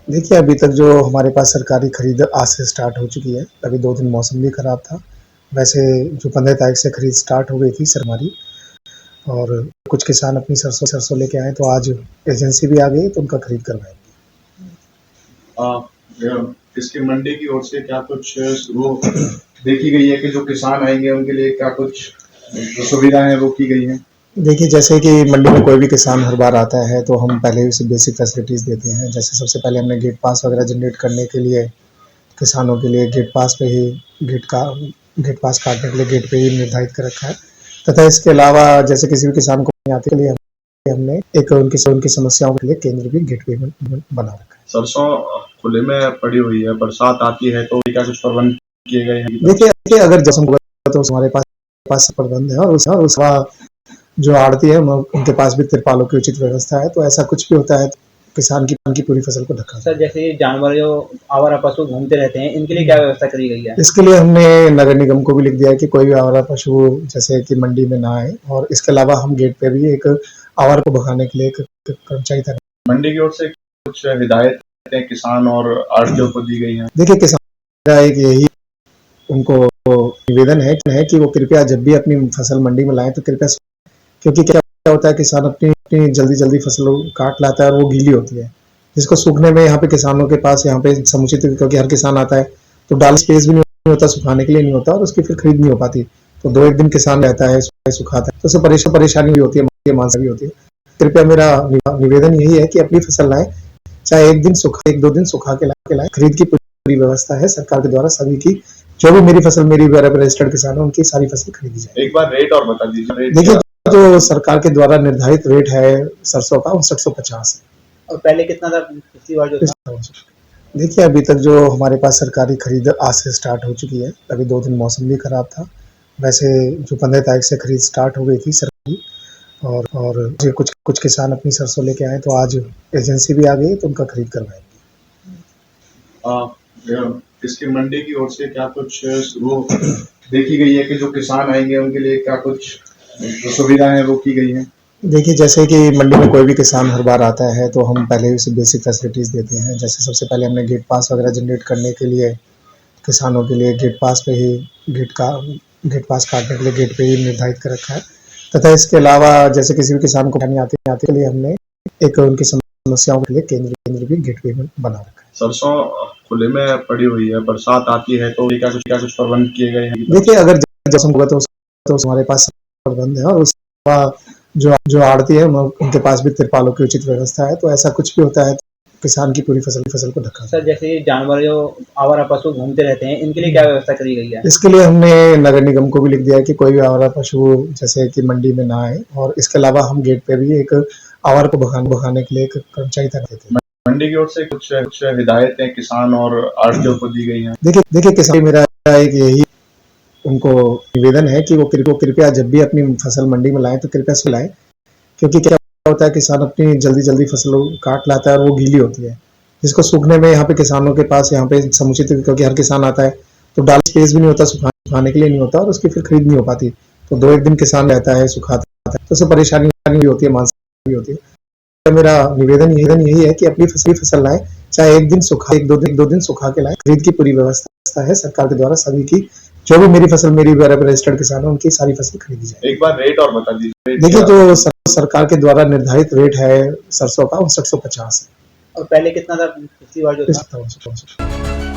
देखिए, अभी तक जो हमारे पास सरकारी खरीद आज से स्टार्ट हो चुकी है। अभी 2 दिन मौसम भी खराब था। वैसे जो 15 तारीख से खरीद स्टार्ट हो गई थी हमारी, और कुछ किसान अपनी सरसों सरसों लेके आए, तो आज एजेंसी भी आ गई तो उनका खरीद करवाएँगे। इसकी मंडी की ओर से क्या कुछ वो देखी गई है कि जो किसान आएंगे उनके लिए क्या कुछ जो सुविधाएं वो की गई हैं? देखिए, जैसे कि मंडी में कोई भी किसान हर बार आता है तो हम पहले ही उसे बेसिक फैसिलिटीज़ देते हैं। जैसे सबसे पहले हमने गेट पास वगैरह जनरेट करने के लिए किसानों के लिए गेट पास पे ही गेट पास काटने के लिए गेट पे ही निर्धारित कर रखा है। तथा इसके अलावा जैसे किसी भी किसान को नहीं आते के लिए हमने एक उनकी समस्याओं के लिए केंद्र भी गेट पे बना रखा है। सरसों खुले में पड़ी हुई है, बरसात आती है तो क्या कुछ प्रबंध किए गए हैं? देखिए, अगर जैसे तो हमारे पास प्रबंध है, और उसका जो आड़ती है उनके पास भी तिरपालों की उचित व्यवस्था है। तो ऐसा कुछ भी होता है तो किसान की पूरी फसल को ढका। सर, जैसे ये जानवर जो आवारा पशु घूमते रहते हैं, इनके लिए क्या व्यवस्था करी गई है? इसके लिए हमने नगर निगम को भी लिख दिया है कि कोई भी आवारा पशु जैसे कि मंडी में ना आए, और इसके अलावा हम गेट पे भी एक आवारा को भगाने के लिए एक कर्मचारी तैनात। मंडी की ओर से कुछ हिदायतें किसान और आड़तियों को दी गई हैं? देखिए, किसान का एक यही उनको निवेदन है कि वो कृपया जब भी अपनी फसल मंडी में लाएं तो कृपया, क्योंकि क्या होता है, किसान अपनी जल्दी फसल काट लाता है और वो गीली होती है, जिसको सूखने में यहाँ पे किसानों के पास यहाँ पे समुचित, क्योंकि हर किसान आता है तो डाल स्पेस भी नहीं होता, सुखाने के लिए नहीं होता, और उसकी फिर खरीद नहीं हो पाती। तो 2-1 दिन किसान रहता है, सुखाता है, तो उससे परेशानी भी होती है, मानसिक भी होती है। कृपया मेरा निवेदन यही है कि अपनी फसल लाएं, चाहे 1-2 दिन सुखा के लाएं। खरीद की पूरी व्यवस्था है सरकार के द्वारा सभी की। जो भी मेरी फसल मेरी रजिस्टर्ड किसान है उनकी सारी फसल खरीदी जाए। एक बार रेट और बता दीजिए। देखिए, जो सरकार के द्वारा निर्धारित रेट है सरसों का 5950 है। और पहले कितना था पिछली बार जो था? देखिए, अभी तक जो हमारे पास सरकारी खरीद आज से स्टार्ट हो चुकी है। अभी 2 दिन मौसम भी खराब था। वैसे जो 15 तारीख से खरीद स्टार्ट हो गई थी सरकारी, और कुछ किसान अपनी सरसों लेके आए, तो आज एजेंसी भी आ गई तो उनका खरीद करवाएंगे। इसकी मंडी की ओर से क्या कुछ वो देखी गई है कि जो किसान आएंगे उनके लिए क्या कुछ जो सुविधाएं वो की गई हैं? देखिए, जैसे कि मंडी में कोई भी किसान हर बार आता है तो हम पहले ही उसे बेसिक फैसिलिटीज़ देते हैं। जैसे सबसे पहले हमने गेट पास वगैरह जनरेट करने के लिए किसानों के लिए गेट पास पे ही गेट पास काटने के लिए गेट पे ही निर्धारित कर रखा है। तथा इसके अलावा जैसे किसी भी किसान को नहीं आते के लिए हमने एक उनकी समस्याओं के लिए केंद्र भी गेट पे बना रखा है। सरसों खुले में पड़ी हुई है, बरसात आती है तो क्या कुछ प्रबंध किए गए हैं? देखिए, अगर जैसे होगा तो हमारे पास प्रबंध है, और उसका जो आड़ती है उनके पास भी तिरपालों की उचित व्यवस्था है। तो ऐसा कुछ भी होता है तो किसान की पूरी फसल को ढका। सर, जैसे ये जानवर जो आवारा पशु घूमते रहते हैं, इनके लिए क्या व्यवस्था करी गई है? इसके लिए हमने नगर निगम को भी लिख दिया है कि कोई भी आवारा पशु जैसे कि मंडी में ना आए, और इसके अलावा हम गेट पे भी एक आवारा को भगाने के लिए एक कर्मचारी तैनात देते हैं। मंडी की ओर से कुछ हिदायतें किसान और आड़तियों को दी गई हैं? देखिए, किसान मेरा एक यही उनको निवेदन है कि वो कृपया जब भी अपनी फसल मंडी में लाएं तो कृपया लाएं, क्योंकि क्या होता है, किसान अपनी जल्दी फसल काट लाता है और वो गीली होती है, जिसको सूखने में यहाँ पे किसानों के पास यहाँ पे समुचित, क्योंकि हर किसान आता है तो डाल स्पेस भी नहीं होता, सुखाने के लिए नहीं होता, और उसकी फिर खरीद नहीं हो पाती। तो 2-1 दिन किसान रहता है, सुखाता है, तो उससे परेशानी भी होती है, मानसिक भी होती है। तो मेरा निवेदन यही है कि अपनी फसल लाएं, चाहे 1-2 दिन सुखा के लाएं। खरीद की पूरी व्यवस्था है सरकार के द्वारा सभी की। जो भी मेरी फसल मेरी रजिस्टर्ड किसान है उनकी सारी फसल खरीदी जाए। एक बार रेट और बता दीजिए। देखिए, जो सरकार के द्वारा निर्धारित रेट है सरसों का 5950 है। और पहले कितना था पिछली बार जो था?